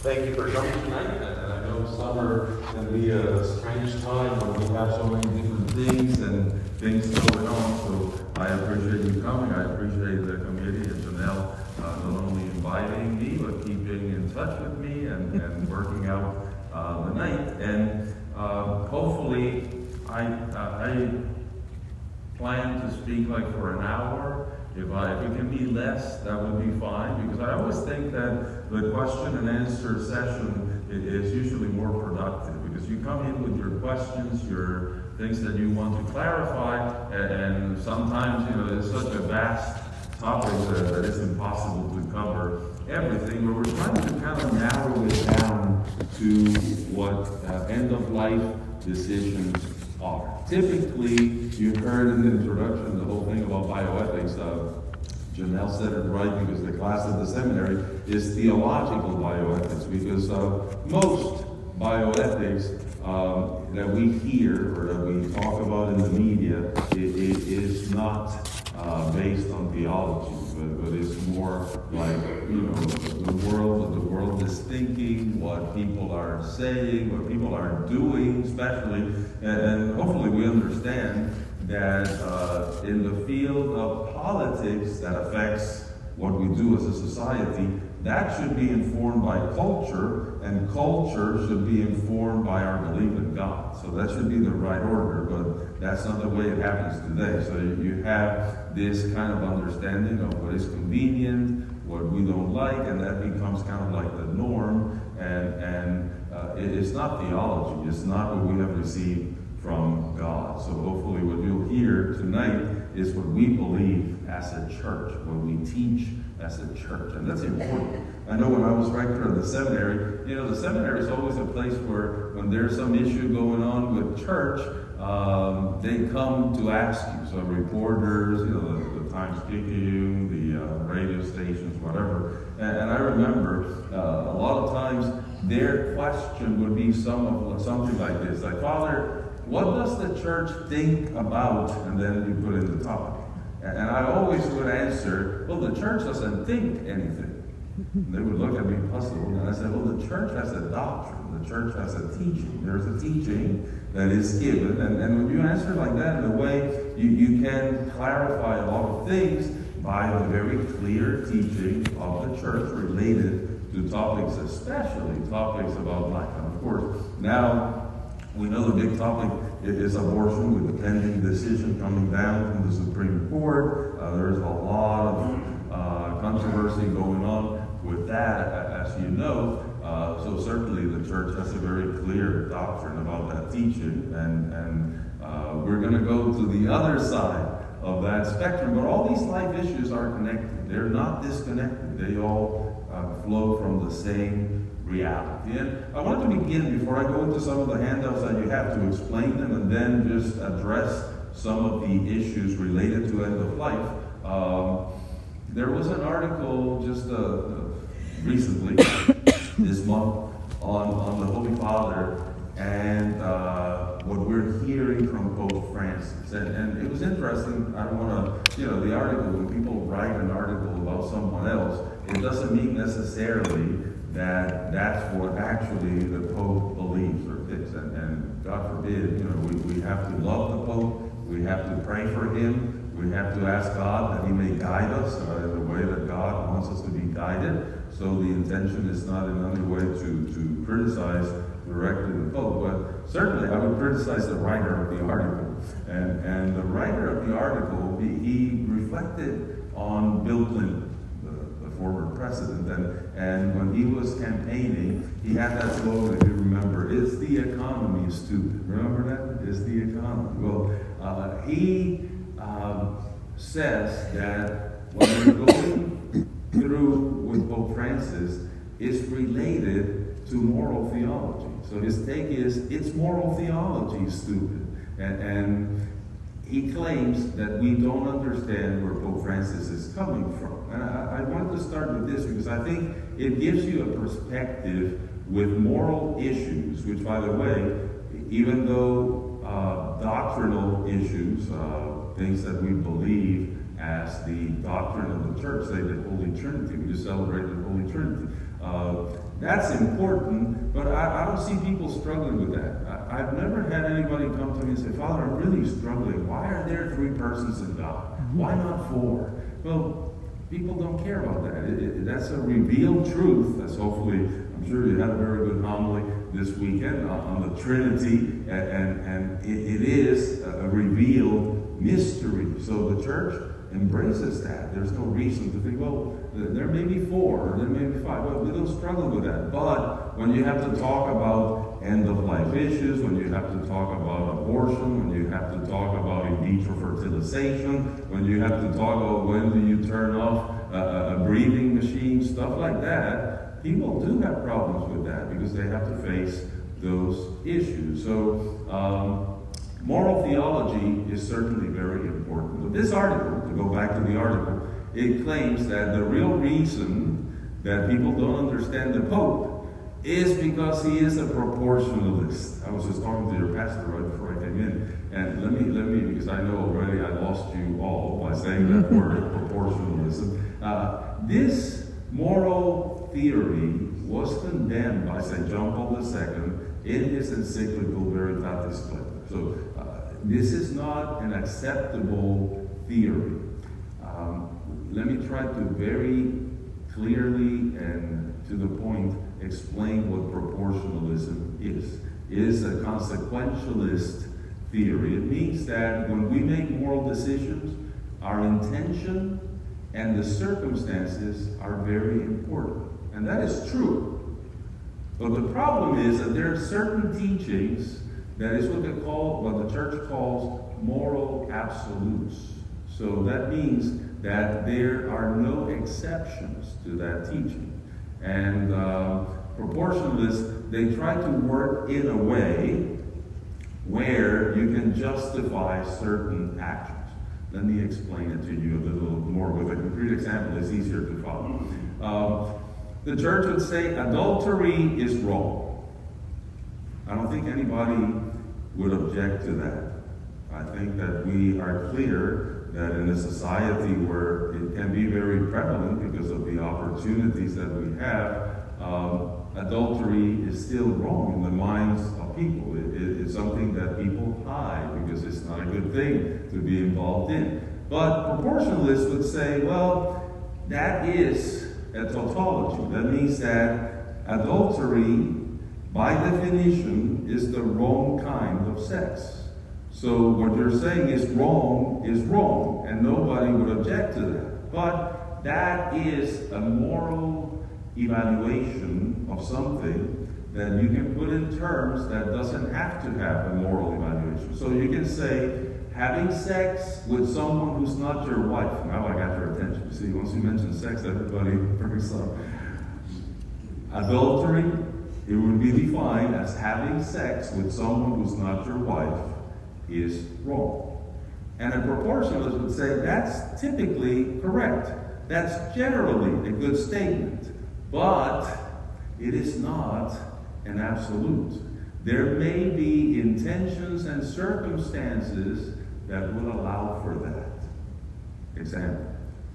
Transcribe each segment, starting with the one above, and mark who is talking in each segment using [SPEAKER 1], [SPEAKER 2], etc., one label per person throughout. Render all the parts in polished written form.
[SPEAKER 1] Thank you for coming tonight. And I know summer can be a strange time when we have so many different things and things going on. So I appreciate you coming. I appreciate the committee and Janelle not only inviting me, but keeping in touch with me and working out the night. And hopefully I plan to speak like for an hour. If it can be less, that would be fine, because I always think that the question and answer session is usually more productive, because you come in with your questions, your things that you want to clarify, and sometimes, it's such a vast topic that it's impossible to cover everything, but we're trying to kind of narrow it down to what end-of-life decisions are. Typically, you heard in the introduction the whole thing about bioethics. Janelle said it right, because the class at the seminary is theological bioethics, because most bioethics that we hear or that we talk about in the media, it is not based on theology, but it's more like, the world is thinking, what people are saying, what people are doing, especially, and hopefully we understand that in the field of politics that affects what we do as a society, that should be informed by culture, and culture should be informed by our belief in God. So that should be the right order, but that's not the way it happens today. So you have this kind of understanding of what is convenient, what we don't like, and that becomes kind of like the norm, and it's not theology. It's not what we have received from God. So hopefully what you'll hear tonight is what we believe as a church, what we teach as a church, and that's important. I know when I was rector of the seminary, the seminary is always a place where when there's some issue going on with church, they come to ask you. So reporters, the Times-Picayune, the radio stations, whatever. And I remember a lot of times their question would be something like this, like, Father, what does the church think about, and then you put in the topic. And I always would answer, well, the church doesn't think anything. And they would look at me puzzled, and I said, well, the church has a doctrine, the church has a teaching. There's a teaching that is given, and when you answer like that, in a way, you can clarify a lot of things by the very clear teaching of the church related to topics, especially topics about life. And of course, now, we know the big topic is abortion, with the pending decision coming down from the Supreme Court. There's a lot of controversy going on with that, as you know. So certainly the church has a very clear doctrine about that teaching, and we're going to go to the other side of that spectrum. But all these life issues are connected. They're not disconnected. They all flow from the same reality. And I want to begin, before I go into some of the handouts that you have, to explain them and then just address some of the issues related to end of life. There was an article just recently, this month, on the Holy Father and what we're hearing from Pope Francis. And it was interesting. I don't want to, the article, when people write an article about someone else, it doesn't mean necessarily that that's what actually the Pope believes or thinks. And God forbid, we have to love the Pope, we have to pray for him, we have to ask God that he may guide us in the way that God wants us to be guided. So the intention is not in any way to criticize directly the Pope, but certainly I would criticize the writer of the article. And the writer of the article, he reflected on Bill Clinton, former president, and when he was campaigning, he had that slogan, if you remember, "Is the economy stupid?" Remember that? Is the economy? Well, he says that what we're going through with Pope Francis is related to moral theology. So his take is, it's moral theology stupid. And he claims that we don't understand where Pope Francis is coming from. And I wanted to start with this because I think it gives you a perspective with moral issues, which, by the way, even though doctrinal issues, things that we believe as the doctrine of the church, say the Holy Trinity, we just celebrated the Holy Trinity. That's important, but I don't see people struggling with that. I've never had anybody come to me and say, Father, I'm really struggling. Why are there 3 persons in God? Why not 4? Well, people don't care about that. That's a revealed truth. That's hopefully, I'm sure you had a very good homily this weekend on the Trinity, and it is a revealed mystery. So the church embraces that. There's no reason to think, well, there may be 4, or there may be 5. Well, we don't struggle with that. But when you have to talk about end-of-life issues, when you have to talk about abortion, when you have to talk about in vitro fertilization, when you have to talk about when do you turn off a breathing machine, stuff like that, people do have problems with that because they have to face those issues. So, moral theology is certainly very important. But this article, to go back to the article, it claims that the real reason that people don't understand the Pope is because he is a proportionalist. I was just talking to your pastor right before I came in, and let me, because I know already I lost you all by saying that word, proportionalism. This moral theory was condemned by St. John Paul II in his encyclical Veritatis Splendor. So this is not an acceptable theory. Let me try to very clearly and to the point explain what proportionalism is. It is a consequentialist theory. It means that when we make moral decisions, our intention and the circumstances are very important. And that is true. But the problem is that there are certain teachings that is what the church calls moral absolutes. So that means that there are no exceptions to that teaching. And proportionalists, they try to work in a way where you can justify certain actions. Let me explain it to you a little more with a concrete example. It's easier to follow. The church would say adultery is wrong. I don't think anybody would object to that. I think that we are clear that in a society where it can be very prevalent because of the opportunities that we have, adultery is still wrong in the minds of people. It's something that people hide because it's not a good thing to be involved in. But proportionalists would say, well, that is a tautology. That means that adultery, by definition, is the wrong kind of sex. So what you're saying is wrong, and nobody would object to that. But that is a moral evaluation of something that you can put in terms that doesn't have to have a moral evaluation. So you can say, having sex with someone who's not your wife. Now I got your attention. You see, once you mention sex, everybody perks up. Adultery, it would be defined as having sex with someone who's not your wife is wrong. And a proportionalist would say that's typically correct. That's generally a good statement. But it is not an absolute. There may be intentions and circumstances that would allow for that. Example.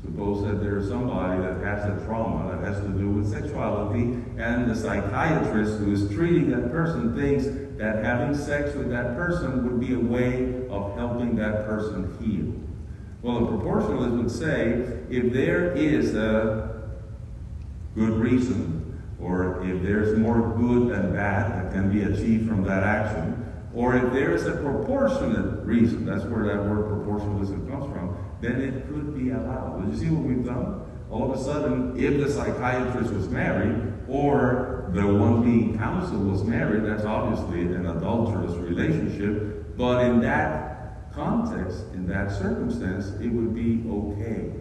[SPEAKER 1] Suppose that there's somebody that has a trauma that has to do with sexuality, and the psychiatrist who is treating that person thinks that having sex with that person would be a way of helping that person heal. Well, a proportionalist would say, if there is a good reason, or if there's more good than bad that can be achieved from that action, or if there is a proportionate reason, that's where that word proportionalism comes from, then it could be allowed. Did you see what we've done? All of a sudden, if the psychiatrist was married, or the one being counseled was married, that's obviously an adulterous relationship. But in that context, in that circumstance, it would be okay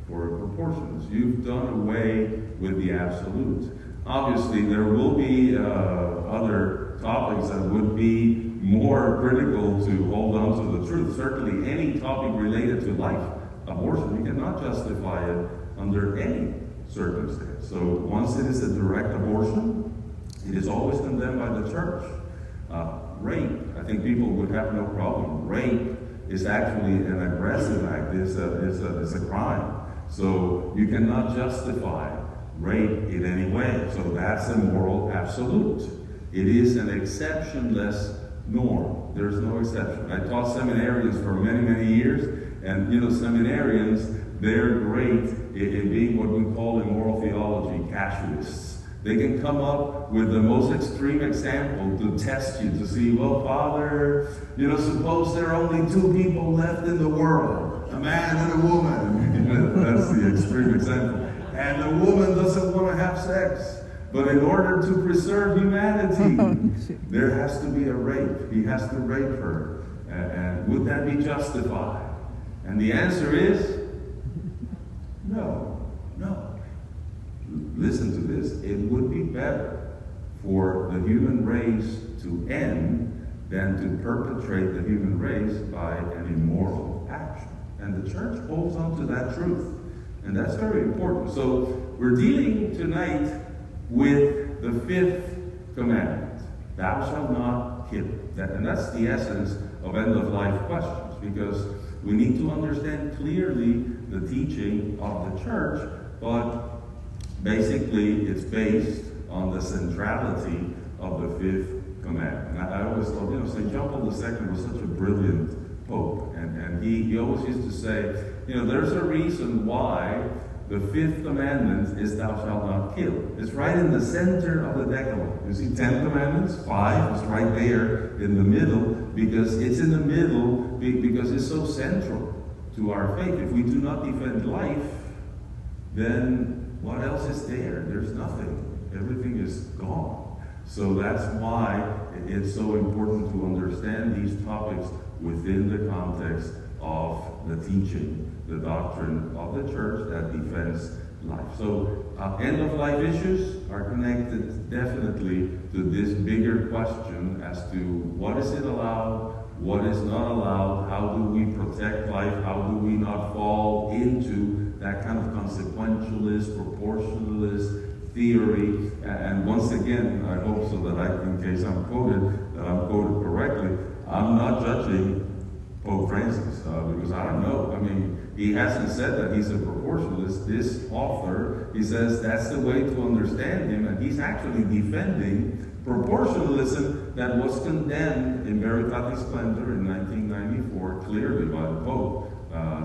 [SPEAKER 1] for a proportionalist. You've done away with the absolute. Obviously, there will be other topics that would be more critical to hold on to the truth. Certainly, any topic related to life, abortion, you cannot justify it under any circumstance. So once it is a direct abortion, it is always condemned by the church. Rape, I think people would have no problem. Rape is actually an aggressive act. It's a crime. So you cannot justify rape in any way. So that's a moral absolute. It is an exceptionless norm. There's no exception. I taught seminarians for many, many years, and seminarians, they're great in being what we call in moral theology casuists. They can come up with the most extreme example to test you, to see, well, Father, suppose there are only two people left in the world, a man and a woman. That's the extreme example. And the woman doesn't want to have sex. But in order to preserve humanity, there has to be a rape. He has to rape her. And would that be justified? And the answer is no. Listen to this. It would be better for the human race to end than to perpetrate the human race by an immoral action. And the church holds on to that truth. And that's very important. So we're dealing tonight with the fifth commandment. Thou shalt not kill. And that's the essence of end-of-life questions, because we need to understand clearly the teaching of the church, but basically it's based on the centrality of the fifth commandment. And I always thought, St. John Paul II was such a brilliant pope, and he always used to say, there's a reason why the fifth commandment is thou shalt not kill. It's right in the center of the Decalogue. You see 10 commandments, 5 is right there in the middle, because it's in the middle because it's so central to our faith. If we do not defend life, then what else is there? There's nothing. Everything is gone. So that's why it's so important to understand these topics within the context of the teaching, the doctrine of the church that defends life. So end-of-life issues are connected definitely to this bigger question as to what is it allowed, what is not allowed, how do we protect life, how do we not fall into that kind of consequentialist, proportionalist theory. And once again, I hope so that in case I'm quoted correctly, I'm not judging Pope Francis, because I don't know. I mean, he hasn't said that he's a proportionalist. This author, he says that's the way to understand him, and he's actually defending proportionalism that was condemned in Veritatis Splendor in 1994, clearly by the Pope.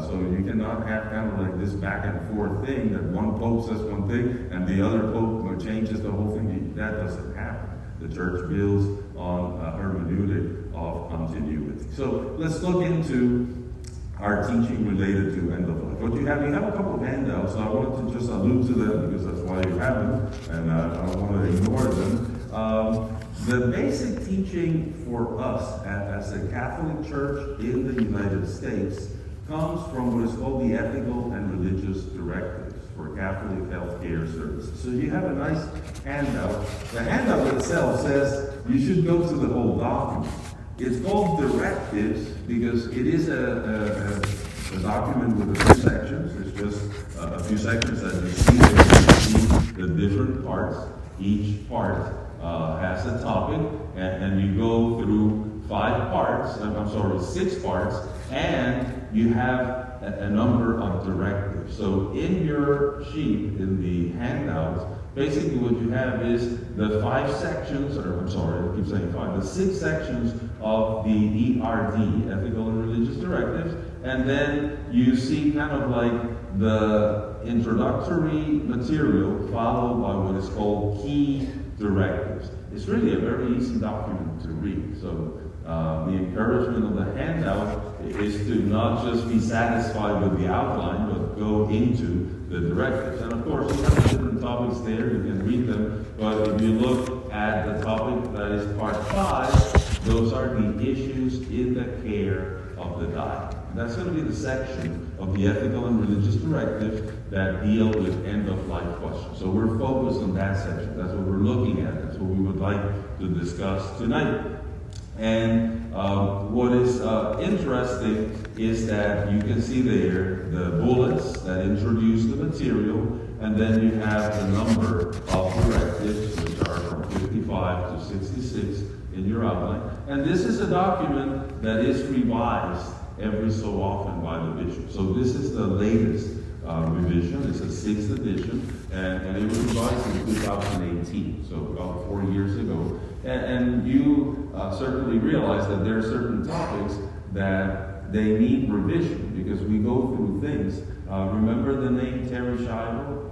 [SPEAKER 1] So you cannot have kind of like this back and forth thing that one Pope says one thing and the other Pope changes the whole thing. That doesn't happen. The church builds on a hermeneutic of continuity. So let's look into our teaching related to end of life. What you have a couple of handouts, so I wanted to just allude to them because that's why you have them, and I don't want to ignore them. The basic teaching for us as a Catholic Church in the United States comes from what is called the Ethical and Religious Directives for Catholic Healthcare Services. So you have a nice handout. The handout itself says you should go to the whole document. It's called directives because it is a document with a few sections. It's just a few sections that you see the different parts. Each part has a topic, and you go through 6 parts, and you have a number of directives. So in your sheet, in the handout, basically what you have is the 5 sections, I keep saying 5, the 6 sections of the ERD, Ethical and Religious Directives, and then you see kind of like the introductory material followed by what is called key directives. It's really a very easy document to read. So the encouragement of the handout is to not just be satisfied with the outline, but go into the directives. And of course, you have different topics there, you can read them, but if you look at the topic that is part 5, those are the issues in the care of the dying. That's going to be the section of the Ethical and Religious Directives that deal with end-of-life questions. So we're focused on that section. That's what we're looking at. That's what we would like to discuss tonight. And what is interesting is that you can see there the bullets that introduce the material, and then you have the number of directives, which are from 55 to 66 in your outline. And this is a document that is revised every so often by the bishop. So this is the latest revision. It's a 6th edition. and it was revised in 2018, so about 4 years ago. And you certainly realize that there are certain topics that they need revision because we go through things. Remember the name Terry Shivo?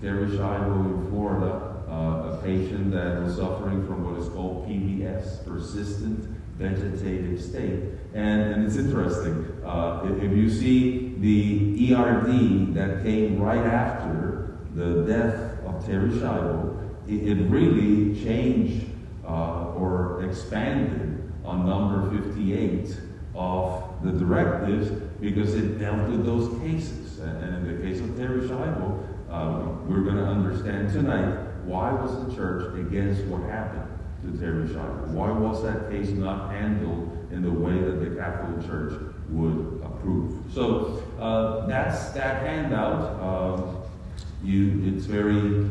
[SPEAKER 1] Terry Shivo in Florida, a patient that was suffering from what is called PVS, persistent vegetative state. And it's interesting. If you see the ERD that came right after the death of Terry Shivo, it really changed or expanded on number 58 of the directives because it dealt with those cases. And in the case of Terry Shivo, we're going to understand tonight why was the church against what happened to Terry Shivo. Why was that case not handled in the way that the Catholic Church would approve? So that's that handout. It's very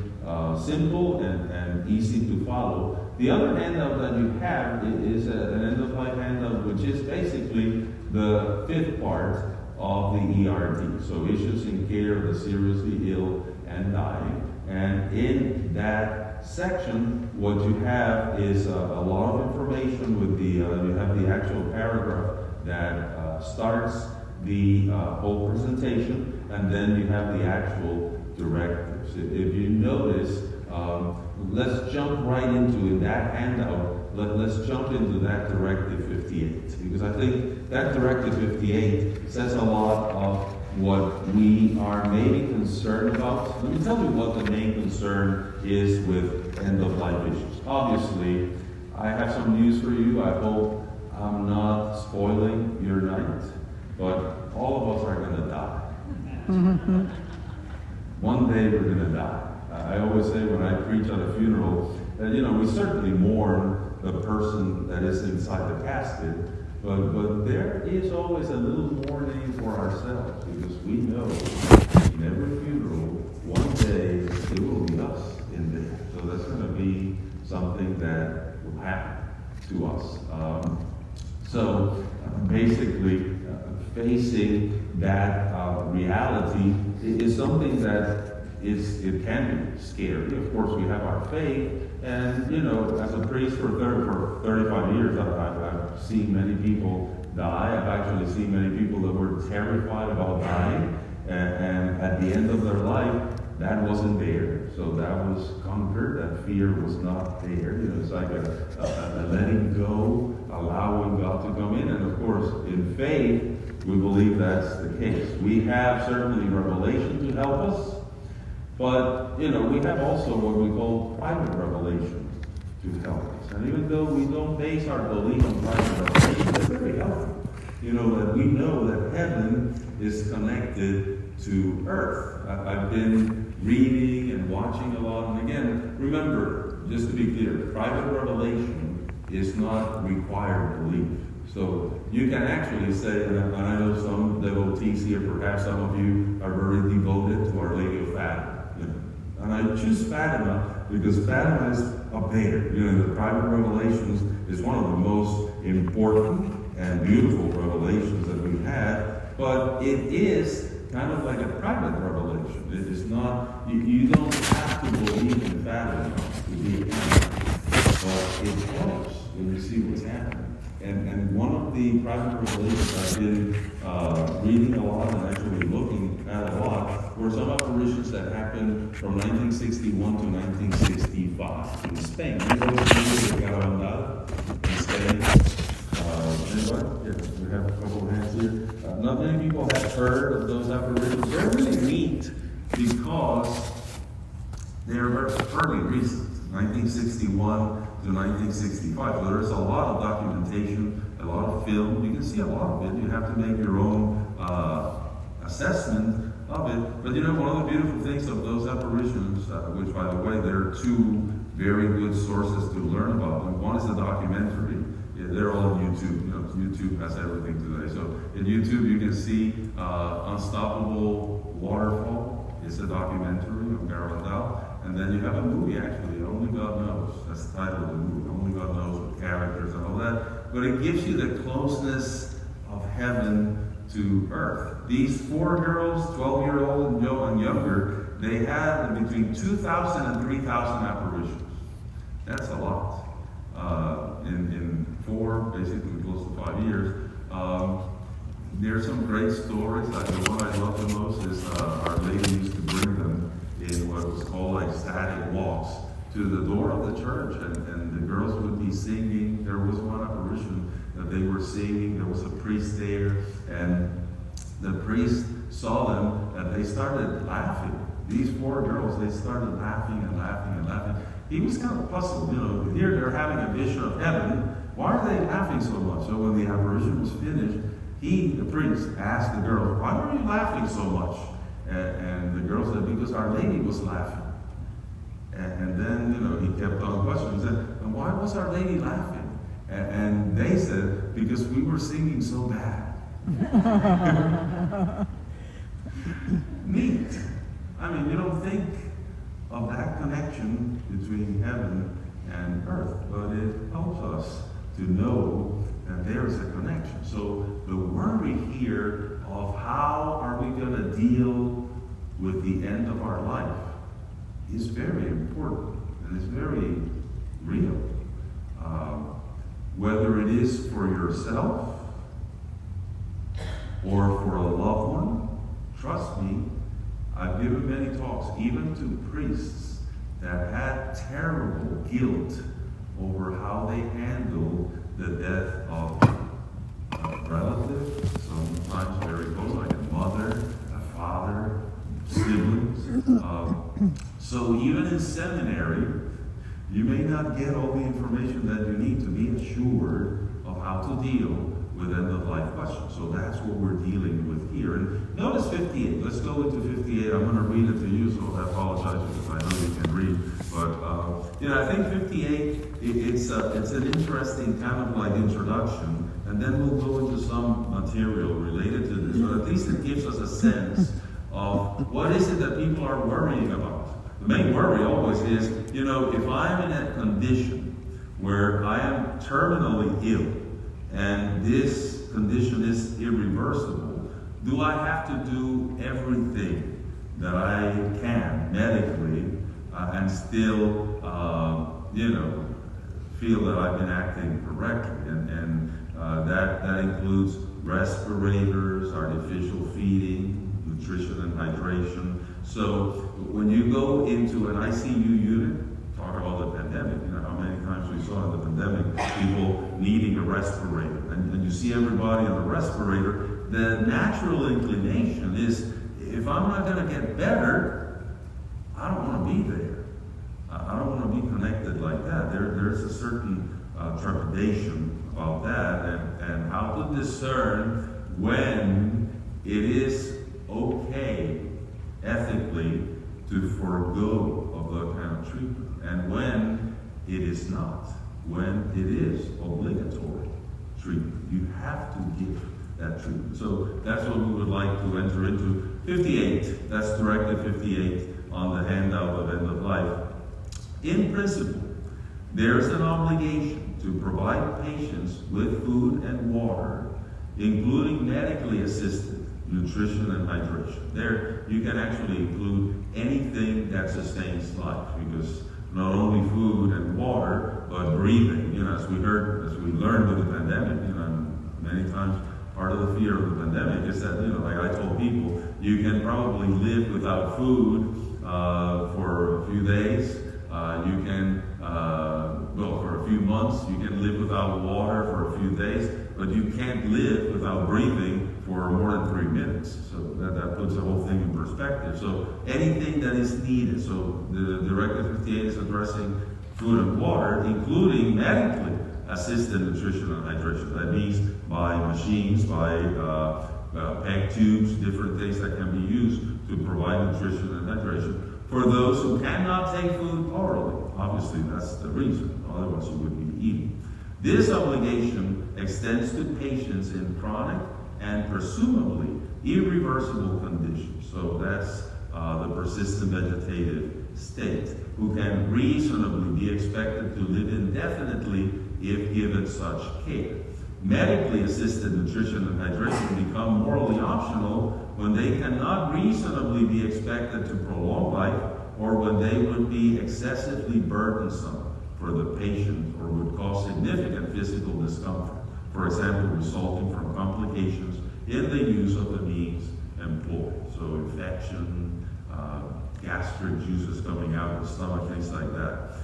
[SPEAKER 1] simple and easy to follow. The other handout that you have is an end-of-life handout, which is basically the fifth part of the ERD. So issues in care of the seriously ill and dying. And in that section, what you have is a lot of information with you have the actual paragraph that starts the whole presentation, and then you have the actual directives. If you notice, let's jump right into in that handout. Let's jump into that Directive 58, because I think that Directive 58 says a lot of what we are maybe concerned about. Let me tell you what the main concern is with end-of-life issues. Obviously, I have some news for you. I hope I'm not spoiling your night, but all of us are going to die. One day we're going to die. I always say when I preach at a funeral that, we certainly mourn the person that is inside the casket, but there is always a little mourning for ourselves, because we know in every funeral, one day it will be us in there. So that's going to be something that will happen to us. So basically, facing that reality is something that it can be scary. Of course, we have our faith, and as a priest for 35 years, I've seen many people die. I've actually seen many people that were terrified about dying, and at the end of their life, that wasn't there. So that was conquered. That fear was not there. It's like a letting go, allowing God to come in. And of course, in faith, we believe that's the case. We have certainly revelation to help us, but we have also what we call private revelation to help us. And even though we don't base our belief on private revelation, it's very helpful. That we know that heaven is connected to earth. I've been reading and watching a lot, and again, remember, just to be clear, private revelation is not required belief. So you can actually say, and I know some devotees here, perhaps some of you are very devoted to Our Lady of Fatima. And I choose Fatima because Fatima is a bear. The private revelations is one of the most important and beautiful revelations that we have, but it is kind of like a private revelation. It is not, you don't have to believe in Fatima to be accountable, but it helps when you see what's happening. And one of the private revelations I've been reading a lot and actually looking at a lot were some apparitions that happened from 1961 to 1965 in Spain. You know the Lavastida in Spain? Anybody? Yeah, we have a couple of hands here. Not many people have heard of those apparitions. They're really neat because they're fairly recent, 1961 to 1965. So there's a lot of documentation, a lot of film. You can see a lot of it. You have to make your own assessment of it. But one of the beautiful things of those apparitions, which by the way, there are two very good sources to learn about them. One is a documentary. They're all on YouTube. YouTube has everything today. So in YouTube, you can see Unstoppable Waterfall. It's a documentary of Garlandal. And then you have a movie, actually, Only God Knows. That's the title of the movie, Only God Knows, with characters and all that. But it gives you the closeness of heaven to earth. These 4 girls, 12-year-old and younger, they had between 2,000 and 3,000 apparitions. That's a lot. In basically close to 5 years. There's some great stories. The one I love the most is Our Lady used to bring them in what was called like static walks to the door of the church, and the girls would be singing. There was one apparition that they were singing. There was a priest there, and the priest saw them, and they started laughing. These 4 girls, they started laughing and laughing and laughing. He was kind of puzzled, here they're having a vision of heaven. Why are they laughing so much? So when the apparition was finished, the priest, asked the girls, why were you laughing so much? And the girls said, because Our Lady was laughing. And then, he kept on questioning. He said, and why was Our Lady laughing? And they said, because we were singing so bad. Neat. I mean, you don't think of that connection between heaven and earth, but it helps us to know that there is a connection. So the worry here of how are we going to deal with the end of our life is very important, and it's very real. Whether it is for yourself or for a loved one, trust me, I've given many talks, even to priests that had terrible guilt over how they handled the death of a relative, sometimes very close, like a mother, a father, siblings. So even in seminary, you may not get all the information that you need to be assured of how to deal with end-of-life questions. So that's what we're dealing with here. And notice 58. Let's go into 58. I'm going to read it to you, so I apologize because I know you can read. But, I think 58, it's an interesting kind of like introduction. And then we'll go into some material related to this. But at least it gives us a sense of what is it that people are worrying about. The main worry always is, if I'm in a condition where I am terminally ill, and this condition is irreversible, do I have to do everything that I can medically and still, feel that I've been acting correctly? And that includes respirators, artificial feeding, nutrition and hydration. So when you go into an ICU unit, talk about the pandemic, how many times we saw in the pandemic people needing a respirator, and you see everybody on the respirator, the natural inclination is, if I'm not going to get better, I don't want to be there. I don't want to be connected like that. There's a certain trepidation about that, and how to discern when it is okay ethically to forego of that kind of treatment, and when it is not, when it is obligatory treatment. You have to give that treatment. So that's what we would like to enter into. 58, that's directive 58 on the handout of end of life. In principle, there is an obligation to provide patients with food and water, including medically assisted nutrition and hydration. There, you can actually include anything that sustains life, because not only food and water, but breathing. As we learned with the pandemic, many times part of the fear of the pandemic is that, like I told people, you can probably live without food for a few days. You can, for a few months, you can live without water for a few days, but you can't live without breathing for more than 3 minutes. So that puts the whole thing in perspective. So anything that is needed. So the Directive 58 is addressing food and water, including medically assisted nutrition and hydration. That means by machines, by PEG tubes, different things that can be used to provide nutrition and hydration. For those who cannot take food orally, obviously that's the reason, otherwise you would be eating. This obligation extends to patients in chronic and presumably irreversible conditions. So that's the persistent vegetative state, who can reasonably be expected to live indefinitely if given such care. Medically assisted nutrition and hydration become morally optional when they cannot reasonably be expected to prolong life, or when they would be excessively burdensome for the patient or would cause significant physical discomfort, for example, resulting from complications in the use of the means employed. So infection, gastric juices coming out of the stomach, things like that.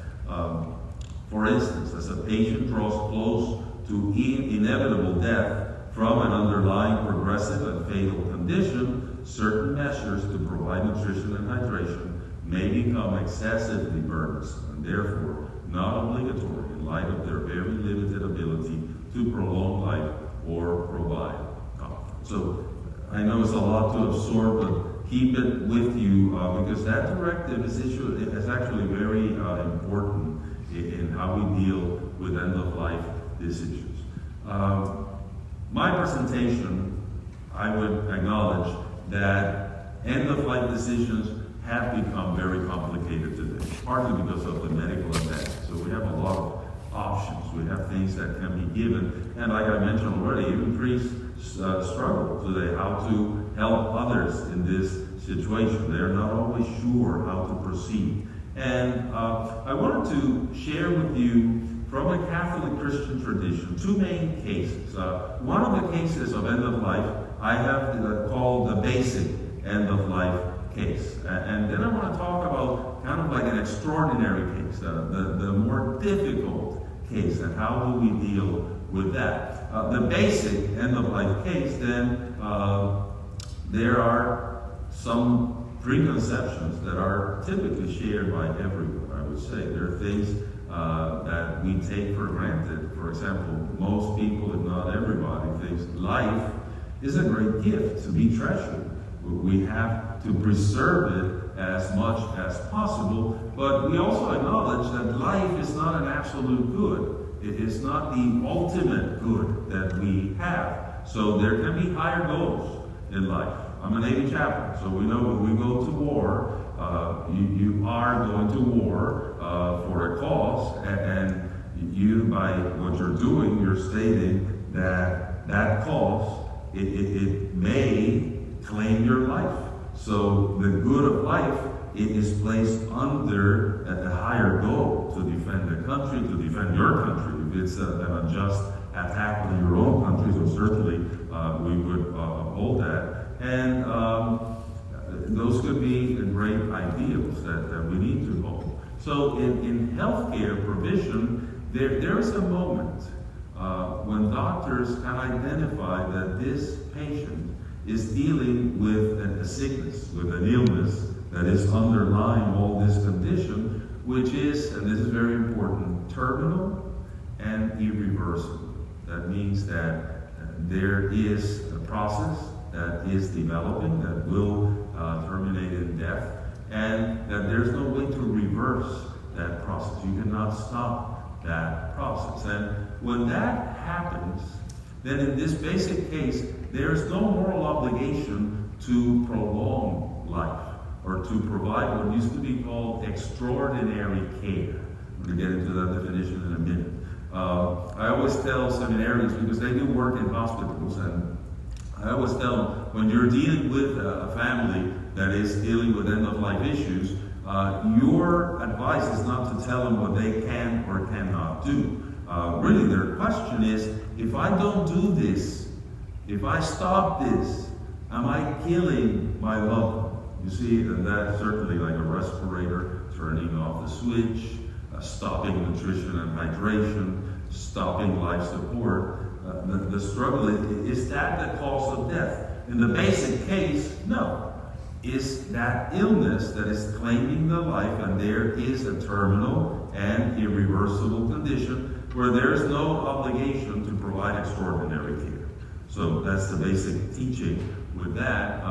[SPEAKER 1] For instance, as a patient draws close to inevitable death from an underlying progressive and fatal condition, certain measures to provide nutrition and hydration may become excessively burdensome and therefore not obligatory in light of their very limited ability to prolong life or provide comfort. So I know it's a lot to absorb, but keep it with you because that directive is actually very important in how we deal with end-of-life decisions. My presentation, I would acknowledge that end-of-life decisions have become very complicated today, partly because of the medical advance. So we have a lot of options. We have things that can be given, and like I mentioned already, even priests struggle today how to help others in this situation. They're not always sure how to proceed. And I wanted to share with you from a Catholic Christian tradition two main cases. One of the cases of end of life I have called the basic end of life case. And then I want to talk about kind of like an extraordinary case, the more difficult case, and how do we deal with that. The basic end-of-life case, then, there are some preconceptions that are typically shared by everyone, I would say. There are things that we take for granted. For example, most people, if not everybody, thinks life is a great gift to be treasured. We have to preserve it as much as possible, but we also acknowledge that life is not an absolute good. It is not the ultimate good that we have. So there can be higher goals in life. I'm a Navy chaplain, so we know when we go to war, you are going to war for a cause, and you, by what you're doing, you're stating that that cause, it may claim your life. So the good of life, it is placed under a higher goal to defend the country, to defend your country. If it's an unjust attack on your own country, so certainly we would uphold that. And those could be great ideals that we need to hold. So in healthcare provision, there is a moment when doctors can identify that this patient is dealing with a sickness, with an illness that is underlying all this condition, which is, and this is very important, terminal and irreversible. That means that there is a process that is developing that will terminate in death, and that there's no way to reverse that process. You cannot stop that process. And when that happens, then in this basic case, there is no moral obligation to prolong life or to provide what used to be called extraordinary care. I'm going to get into that definition in a minute. I always tell seminarians, because they do work in hospitals, and I always tell them, when you're dealing with a family that is dealing with end-of-life issues, your advice is not to tell them what they can or cannot do. Really, their question is, if I don't do this, if I stop this, am I killing my loved one? You see, and that's certainly like a respirator, turning off the switch, stopping nutrition and hydration, stopping life support. The struggle is that the cause of death? In the basic case, no. Is that illness that is claiming the life, and there is a terminal and irreversible condition where there is no obligation to provide extraordinary care. So that's the basic teaching with that.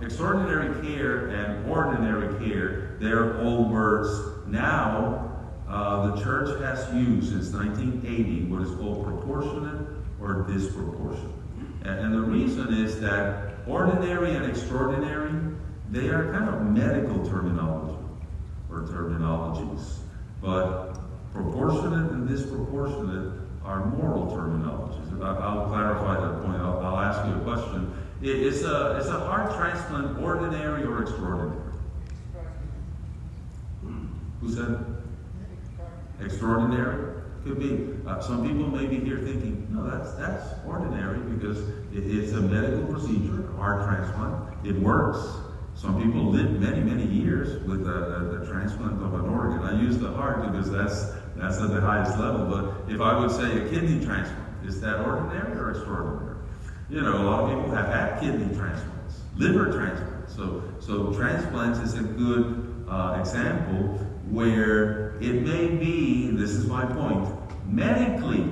[SPEAKER 1] Extraordinary care and ordinary care, they're old words. Now, the church has used since 1980 what is called proportionate or disproportionate. And the reason is that ordinary and extraordinary, they are kind of medical terminology or terminologies. But proportionate and disproportionate are moral terminologies. I'll clarify that point. I'll ask you a question. Is a heart transplant ordinary or extraordinary? Who said extraordinary? Could be. Some people may be here thinking, no, that's ordinary because it's a medical procedure, a heart transplant. It works. Some people live many, many years with a transplant of an organ. I use the heart because that's at the highest level. But if I would say a kidney transplant, is that ordinary or extraordinary? You know, a lot of people have had kidney transplants, liver transplants. So transplants is a good example where it may be, and this is my point, medically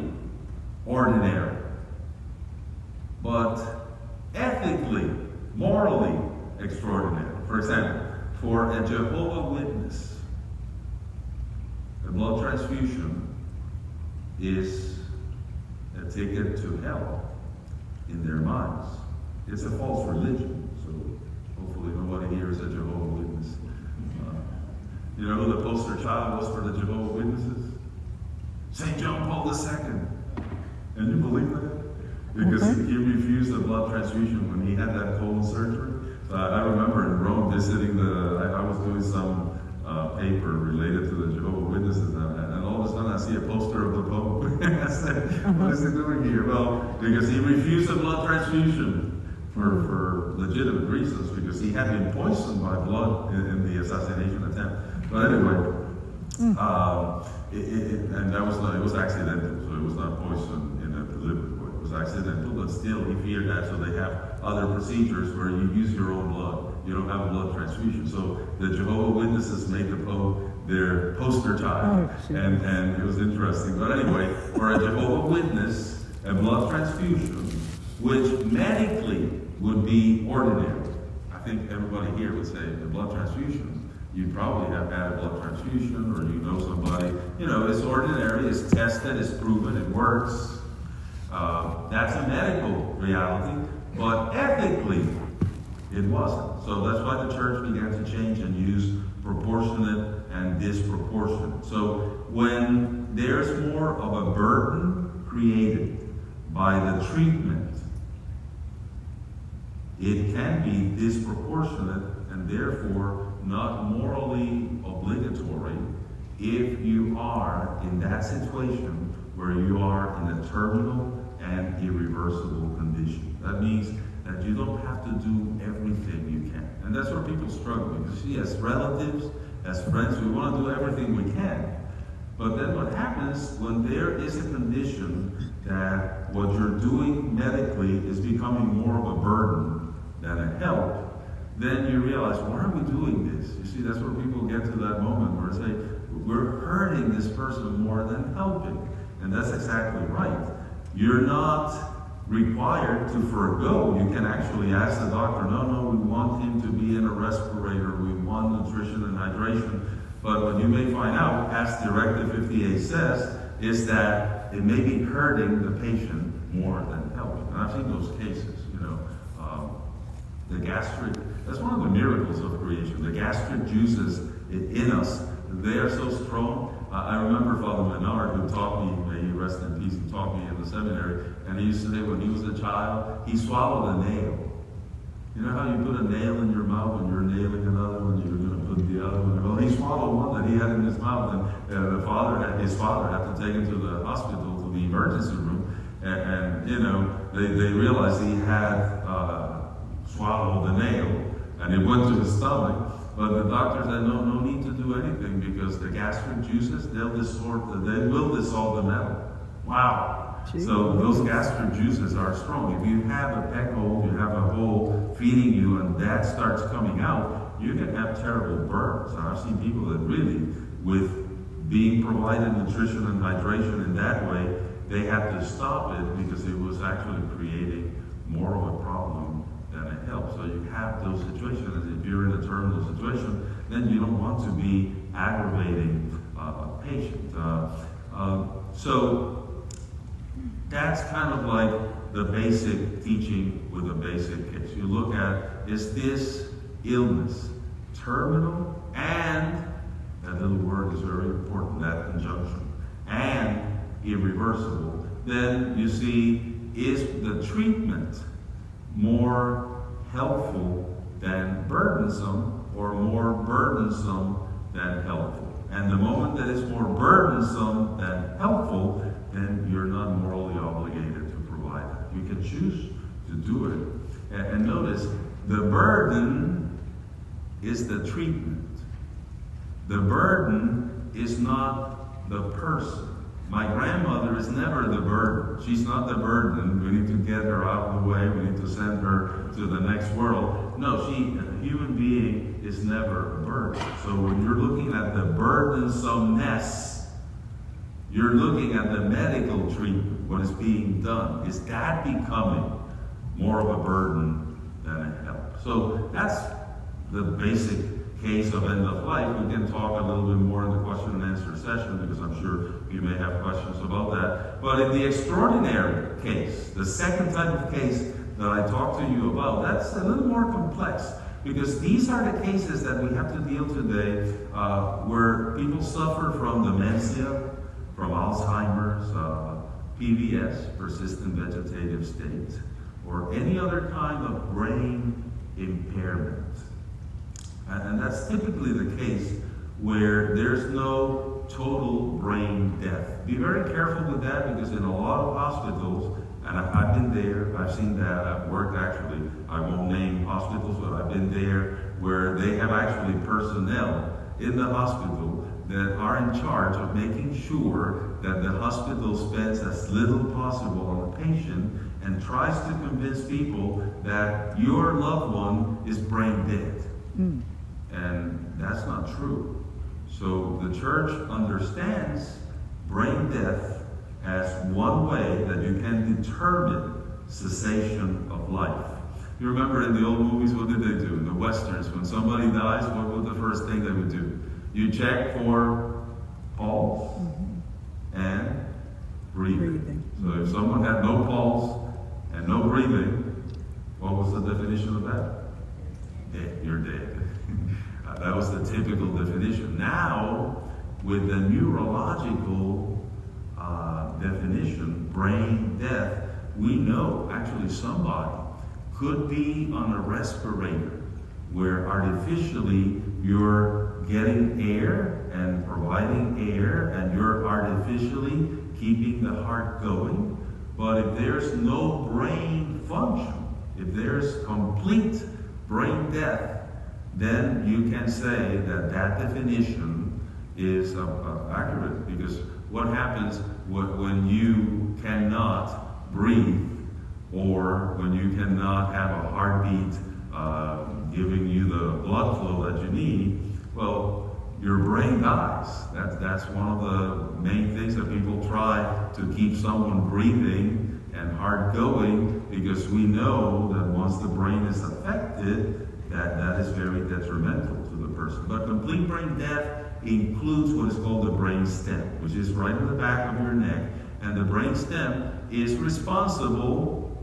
[SPEAKER 1] ordinary, but ethically, morally extraordinary. For example, for a Jehovah's Witness, a blood transfusion is a ticket to hell in their minds. It's a false religion, so hopefully nobody here is a Jehovah's Witness. You know who the poster child was for the Jehovah's Witnesses? St. John Paul II. And you believe that? Because he refused a blood transfusion when he had that colon surgery. So I remember in Rome visiting I was doing some paper related to the Jehovah's Witnesses, and all of a sudden I see a poster of the Pope. I said, what is he doing here? Well, because he refused a blood transfusion for legitimate reasons, because he had been poisoned by blood in the assassination attempt. But anyway, and that was it was accidental, so it was not poison in a deliberate way. It was accidental, but still he feared that, so they have other procedures where you use your own blood. You don't have a blood transfusion. So the Jehovah's Witnesses made the Pope their poster child, and it was interesting. But anyway, for a Jehovah's Witness, a blood transfusion, which medically would be ordinary. I think everybody here would say the blood transfusion. You probably have had a blood transfusion, or you know somebody. You know, it's ordinary, it's tested, it's proven, it works. That's a medical reality, but ethically, it wasn't. So that's why the church began to change and use proportionate and disproportionate. So when there's more of a burden created by the treatment, it can be disproportionate and therefore not morally obligatory if you are in that situation where you are in a terminal and irreversible condition. That means that you don't have to do everything you can. And that's where people struggle, because you see, as relatives, as friends, we want to do everything we can. But then what happens when there is a condition that what you're doing medically is becoming more of a burden than a help, then you realize, why are we doing this? You see, that's where people get to that moment where they say, we're hurting this person more than helping. And that's exactly right. You're not required to forego. You can actually ask the doctor, no, we want him to be in a respirator. We want nutrition and hydration. But what you may find out, as Directive 58 says, is that it may be hurting the patient more than helping. And I've seen those cases, you know. The gastric, that's one of the miracles of creation. The gastric juices in us, they are so strong. I remember Father Menard, who taught me, may he rest in peace, he taught me in the seminary, and he used to say when he was a child, he swallowed a nail. You know how you put a nail in your mouth when you're nailing another one, you're going to put the other one? Well, he swallowed one that he had in his mouth, and his father had to take him to the hospital, to the emergency room, and you know, they realized he had swallowed the nail, and it went to his stomach. But the doctor said, no need to do anything, because the gastric juices, they will dissolve the metal. Wow. Jeez. So those gastric juices are strong. If you have a peck hole, you have a hole feeding you, and that starts coming out, you can have terrible burns. And I've seen people that really, with being provided nutrition and hydration in that way, they had to stop it because it was actually creating more of a problem than a help. So you have those situations. If you're in a terminal situation, then you don't want to be aggravating a patient. So that's kind of like the basic teaching with a basic case. You look at, is this illness terminal? And that little word is very important, that conjunction. And irreversible. Then you see, is the treatment more helpful than burdensome, or more burdensome than helpful. And the moment that it's more burdensome than helpful, then you're not morally obligated to provide that. You can choose to do it. And notice, the burden is the treatment. The burden is not the person. My grandmother is never the burden. She's not the burden. We need to get her out of the way. We need to send her to the next world. No, a human being is never a burden. So when you're looking at the burdensomeness, you're looking at the medical treatment, what is being done. Is that becoming more of a burden than a help? So that's the basic case of end of life. We can talk a little bit more in the question and answer session, because I'm sure you may have questions about that. But in the extraordinary case, the second type of case that I talked to you about, that's a little more complex, because these are the cases that we have to deal today where people suffer from dementia, from Alzheimer's, PVS, persistent vegetative state, or any other kind of brain impairment. And that's typically the case where there's no total brain death. Be very careful with that, because in a lot of hospitals, and I've been there, I've seen that, I've worked actually, I won't name hospitals, but I've been there where they have actually personnel in the hospital that are in charge of making sure that the hospital spends as little possible on the patient and tries to convince people that your loved one is brain dead. And that's not true. So the church understands brain death as one way that you can determine cessation of life. You remember in the old movies, what did they do? In the westerns, when somebody dies, what was the first thing they would do? You check for pulse and breathing. So if someone had no pulse and no breathing, what was the definition of that? Dead. You're dead. That was the typical definition. Now, with the neurological definition, brain death, we know actually somebody could be on a respirator where artificially you're getting air and providing air, and you're artificially keeping the heart going. But if there's no brain function, if there's complete brain death, then you can say that that definition is accurate. Because what happens when you cannot breathe, or when you cannot have a heartbeat giving you the blood flow that you need? Well, your brain dies. That's one of the main things that people try to keep someone breathing and heart going, because we know that once the brain is affected, that is very detrimental to the person. But complete brain death includes what is called the brain stem, which is right in the back of your neck. And the brain stem is responsible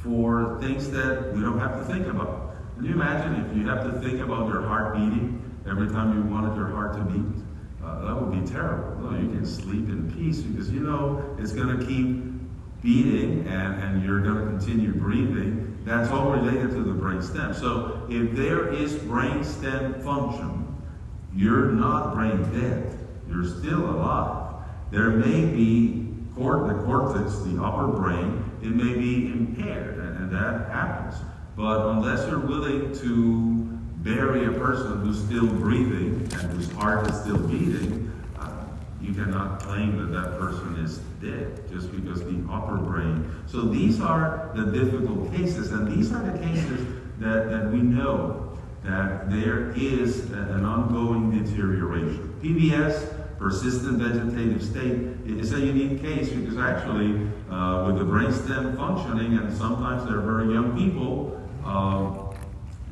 [SPEAKER 1] for things that we don't have to think about. Can you imagine if you have to think about your heart beating every time you wanted your heart to beat? That would be terrible. No, you can sleep in peace, because you know it's going to keep beating, and you're going to continue breathing. That's all related to the brain stem. So if there is brain stem function, you're not brain dead. You're still alive. There may be the cortex, the upper brain, it may be impaired, and that happens. But unless you're willing to bury a person who's still breathing and whose heart is still beating, you cannot claim that that person is dead just because the upper brain. So these are the difficult cases, and these are the cases that we know that there is an ongoing deterioration. PVS, persistent vegetative state, is a unique case, because actually with the brainstem functioning, and sometimes they're very young people,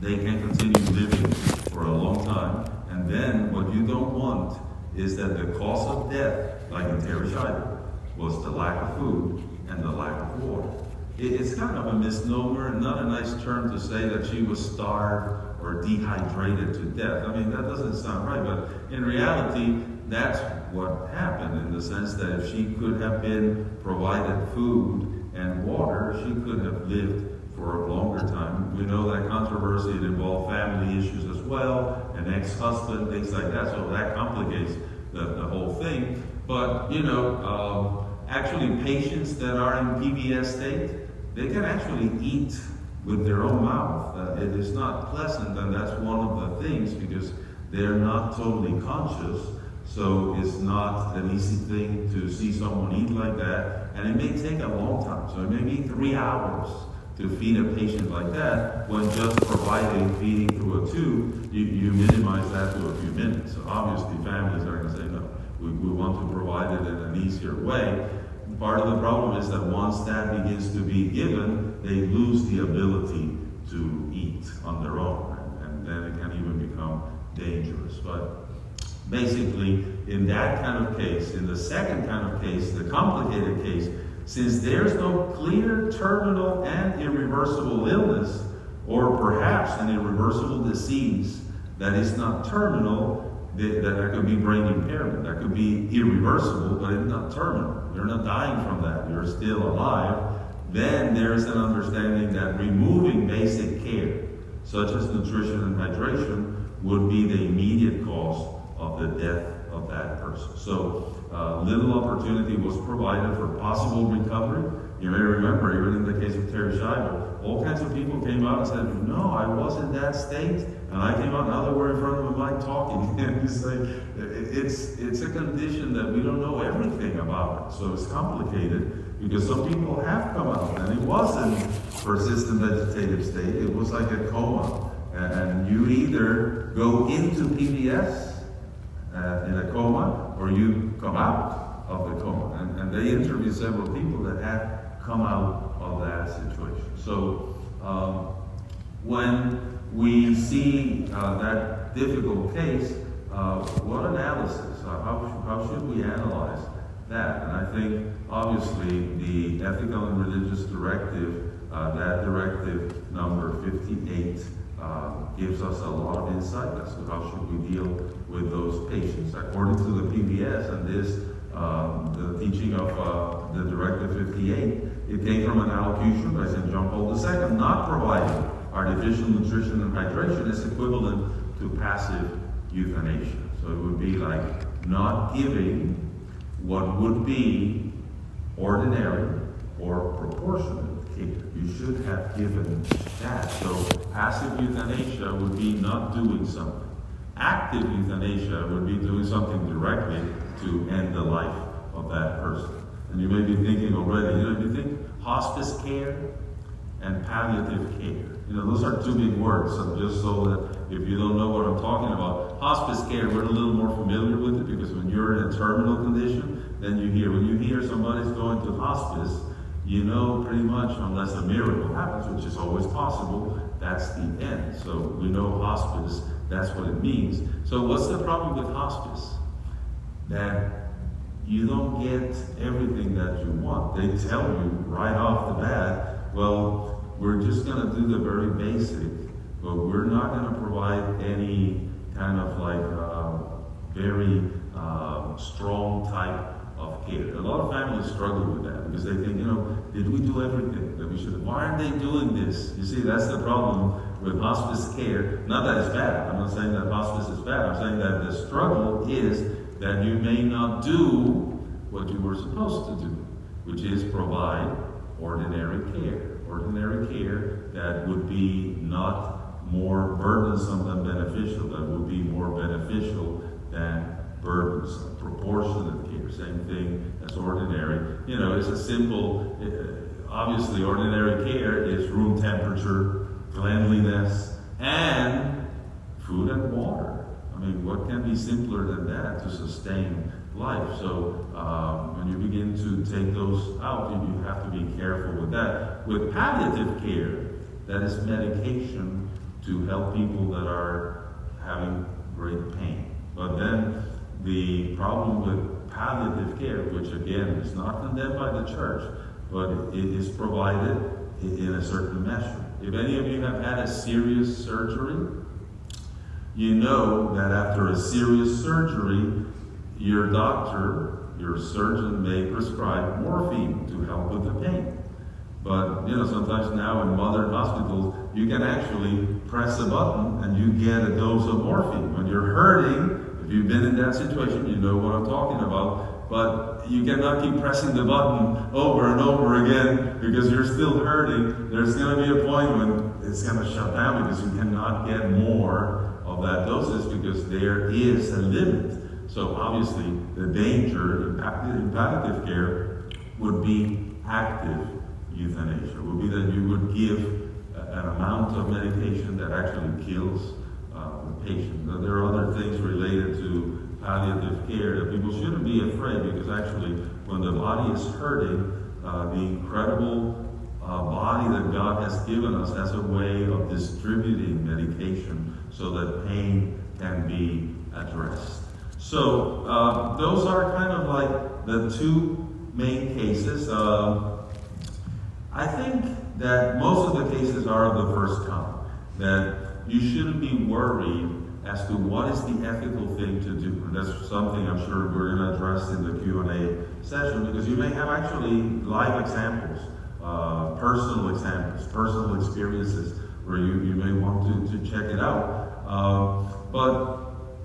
[SPEAKER 1] they can continue living for a long time. And then what you don't want is that the cause of death, like in Terry Scheider, was the lack of food and the lack of water. It's kind of a misnomer, not a nice term to say that she was starved or dehydrated to death. I mean, that doesn't sound right, but in reality, that's what happened, in the sense that if she could have been provided food and water, she could have lived for a longer time. We know that controversy, it involved family issues as well, an ex-husband, things like that, so that complicates the whole thing. But, actually patients that are in PBS state, they can actually eat with their own mouth. It is not pleasant, and that's one of the things, because they're not totally conscious, so it's not an easy thing to see someone eat like that, and it may take a long time. So it may be 3 hours to feed a patient like that, when just providing feeding through a tube, you minimize that to a few minutes. So obviously families are going to say, no, we want to provide it in an easier way. Part of the problem is that once that begins to be given, they lose the ability to eat on their own, and then it can even become dangerous. But basically, in that kind of case, in the second kind of case, the complicated case, since there's no clear terminal and irreversible illness, or perhaps an irreversible disease that is not terminal, that could be brain impairment, that could be irreversible, but it's not terminal. You're not dying from that, you're still alive. Then there's an understanding that removing basic care, such as nutrition and hydration, would be the immediate cause of the death of that person. So little opportunity was provided for possible recovery. You may remember, even in the case of Terry Scheiber, all kinds of people came out and said, no, I was in that state, and I came out, now that we're in front of a mic talking. And you say, it's a condition that we don't know everything about. So it's complicated, because some people have come out, and it wasn't persistent vegetative state, it was like a coma. And you either go into PBS in a coma, or you come out of the coma. And they interviewed several people that had come out of that situation. So when we see that difficult case, what analysis? How should we analyze that? And I think obviously the ethical and religious directive, that directive number 58, gives us a lot of insight as to how should we deal with those patients. According to the PBS and this, the teaching of the Directive 58, it came from an allocution by St. John Paul II. Not providing artificial nutrition and hydration is equivalent to passive euthanasia. So it would be like not giving what would be ordinary or proportionate care. You should have given that. So passive euthanasia would be not doing something. Active euthanasia would be doing something directly to end the life of that person. And you may be thinking already, you think hospice care and palliative care. Those are two big words, so just so that if you don't know what I'm talking about, hospice care, we're a little more familiar with it, because when you're in a terminal condition, then when you hear somebody's going to hospice, you know pretty much, unless a miracle happens, which is always possible, that's the end. So we know hospice, that's what it means. So what's the problem with hospice? That you don't get everything that you want. They tell you right off the bat, well, we're just going to do the very basic, but we're not going to provide any kind of very strong type of care. A lot of families struggle with that, because they think, did we do everything that we should? Why aren't they doing this? You see, that's the problem with hospice care. Not that it's bad. I'm not saying that hospice is bad. I'm saying that the struggle is that you may not do what you were supposed to do, which is provide ordinary care. Ordinary care that would be not more burdensome than beneficial, that would be more beneficial than burdensome. Proportionate care, same thing as ordinary. It's a simple, obviously ordinary care is room temperature, cleanliness, and food and water. I mean, what can be simpler than that to sustain life? So when you begin to take those out, you have to be careful with that. With palliative care, that is medication to help people that are having great pain. But then the problem with palliative care, which again is not condemned by the church, but it is provided in a certain measure. If any of you have had a serious surgery, you know that after a serious surgery, your doctor, your surgeon may prescribe morphine to help with the pain. But, sometimes now in modern hospitals, you can actually press a button and you get a dose of morphine. When you're hurting, if you've been in that situation, you know what I'm talking about. But you cannot keep pressing the button over and over again because you're still hurting. There's going to be a point when it's going to shut down because you cannot get more of that doses because there is a limit. So obviously, the danger in palliative care would be active euthanasia. Would be that you would give an amount of medication that actually kills the patient. Now, there are other things related to palliative care that people shouldn't be afraid because actually, when the body is hurting, the incredible body that God has given us has a way of distributing medication so that pain can be addressed. So those are kind of like the two main cases. I think that most of the cases are of the first kind, that you shouldn't be worried as to what is the ethical thing to do. And that's something I'm sure we're going to address in the Q&A session, because you may have actually live examples, personal examples, personal experiences where you may want to check it out. But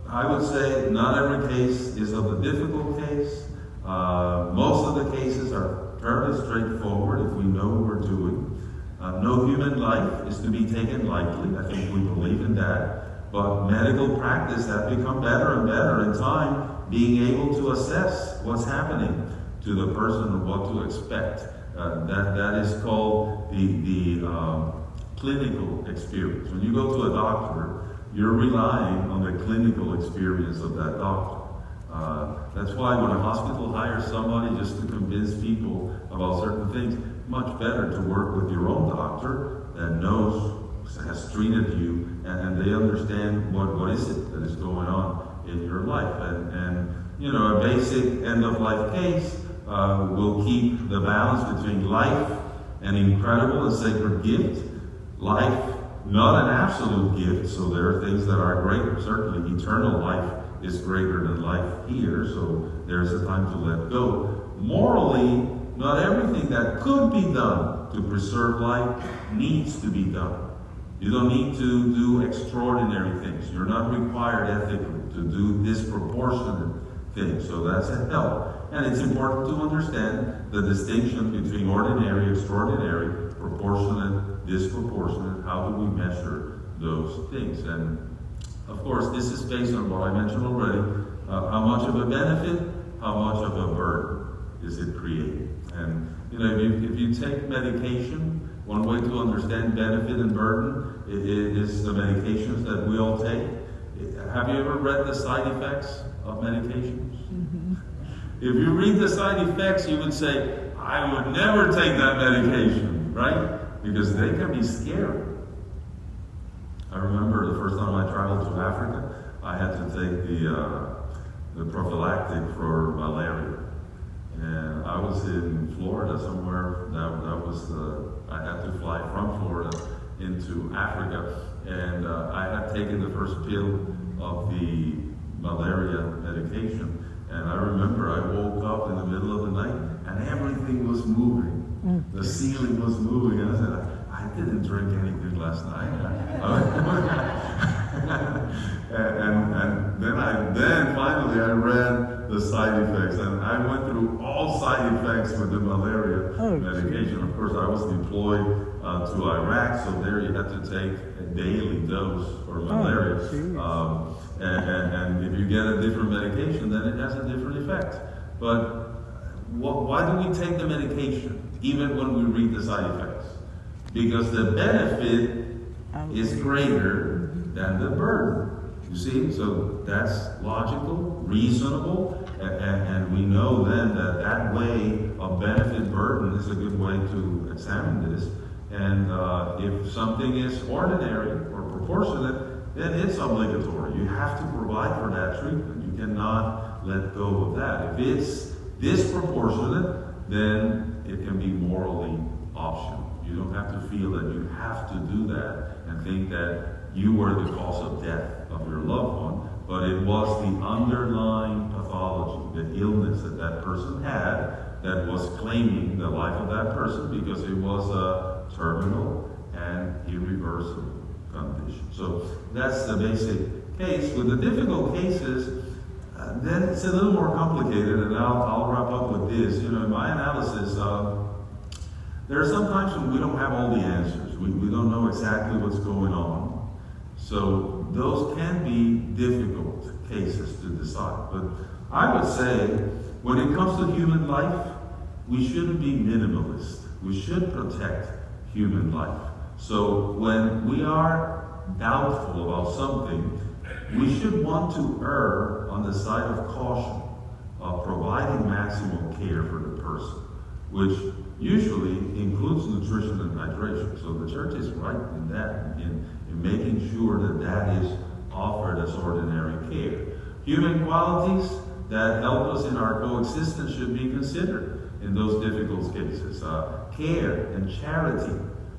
[SPEAKER 1] I would say not every case is of a difficult case. Most of the cases are fairly straightforward if we know what we're doing. No human life is to be taken lightly. I think we believe in that. But medical practice has become better and better in time, being able to assess what's happening to the person and what to expect. That is called the clinical experience. When you go to a doctor, you're relying on the clinical experience of that doctor. That's why when a hospital hires somebody just to convince people about certain things, much better to work with your own doctor that knows, has treated you, and they understand what is it that is going on in your life. And a basic end-of-life case will keep the balance between life, an incredible and sacred gift, life, not an absolute gift, so there are things that are greater. Certainly eternal life is greater than life here, so there's a time to let go. Morally, not everything that could be done to preserve life needs to be done. You don't need to do extraordinary things. You're not required ethically to do disproportionate things, so that's a help. And it's important to understand the distinction between ordinary, extraordinary, proportionate, disproportionate. How do we measure those things? And of course, this is based on what I mentioned already. How much of a benefit, how much of a burden is it creating? And if you take medication, one way to understand benefit and burden is the medications that we all take. Have you ever read the side effects of medications? Mm-hmm. If you read the side effects, you would say, I would never take that medication, right? Because they can be scary. I remember the first time I traveled to Africa, I had to take the prophylactic for malaria. And I was in Florida somewhere. That was I had to fly from Florida into Africa, and I had taken the first pill of the malaria medication. And I remember I woke up in the middle of the night, and everything was moving. The ceiling was moving, and I said, I didn't drink anything last night. and then finally I read the side effects, and I went through all side effects with the malaria medication. Of course, I was deployed to Iraq, so there you had to take a daily dose for malaria. And if you get a different medication, then it has a different effect. But why do we take the medication, even when we read the side effects? Because the benefit is greater than the burden. You see? So that's logical, reasonable, and we know then that way of benefit burden is a good way to examine this. And if something is ordinary or proportionate, then it's obligatory. You have to provide for that treatment. You cannot let go of that. If it's disproportionate, then it can be morally optional. You don't have to feel that you have to do that and think that you were the cause of death of your loved one, but it was the underlying pathology pathology, the illness that that person had that was claiming the life of that person because it was a terminal and irreversible condition. So that's the basic case. With the difficult cases, then it's a little more complicated, and I'll wrap up with this. In my analysis, there are some times when we don't have all the answers. We don't know exactly what's going on. So those can be difficult cases to decide. But I would say, when it comes to human life, we shouldn't be minimalist. We should protect human life. So when we are doubtful about something, we should want to err on the side of caution, of providing maximal care for the person, which usually includes nutrition and hydration. So the church is right in that, in making sure that that is offered as ordinary care. Human qualities that help us in our coexistence should be considered in those difficult cases. Care and charity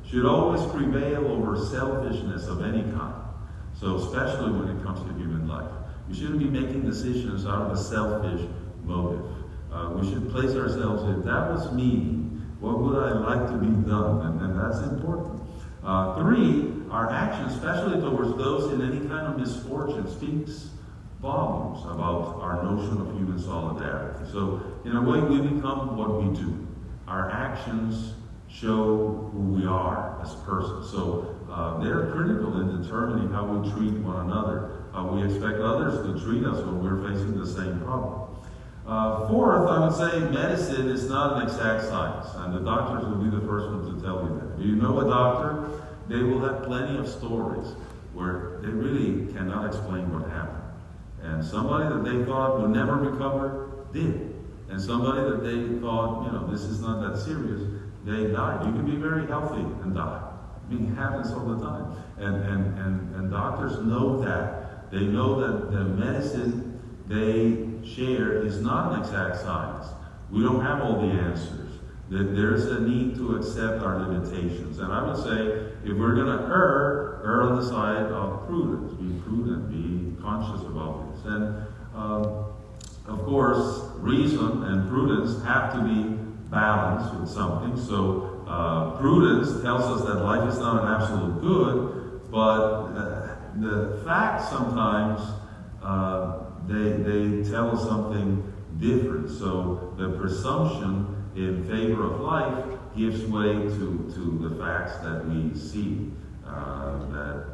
[SPEAKER 1] should always prevail over selfishness of any kind. So especially when it comes to human life. We shouldn't be making decisions out of a selfish motive. We should place ourselves in, if that was me, what would I like to be done? And that's important. 3, our action, especially towards those in any kind of misfortune, speaks volumes about our notion of human solidarity. So in a way, we become what we do. Our actions show who we are as persons. So they're critical in determining how we treat one another, how we expect others to treat us when we're facing the same problem. 4th, I would say medicine is not an exact science, and the doctors will be the first ones to tell you that. If you know a doctor, they will have plenty of stories where they really cannot explain what happened. And somebody that they thought would never recover did. And somebody that they thought, this is not that serious, they died. You can be very healthy and die. It happens all the time. And doctors know that. They know that the medicine they share is not an exact science. We don't have all the answers. That there's a need to accept our limitations. And I would say, if we're going to err on the side of prudence. Be prudent, be conscious about this. And of course, reason and prudence have to be balanced with something. So prudence tells us that life is not an absolute good, but the facts sometimes they tell us something different. So the presumption in favor of life gives way to the facts that we see, that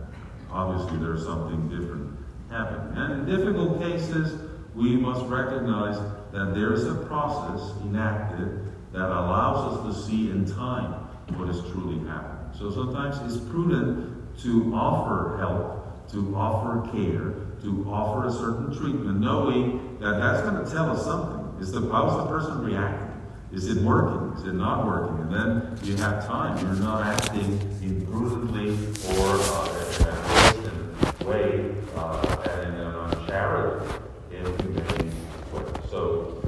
[SPEAKER 1] obviously there's something different happening. And in difficult cases, we must recognize that there is a process enacted that allows us to see in time what is truly happening. So sometimes it's prudent to offer help, to offer care, to offer a certain treatment, knowing that that's going to tell us something. How's the person reacting? Is it working? Is it not working? And then you have time. You're not acting imprudently or in a distant way and in an uncharitable, inhumane way. So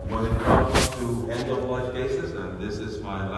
[SPEAKER 1] when it comes to end-of-life cases, and this is my last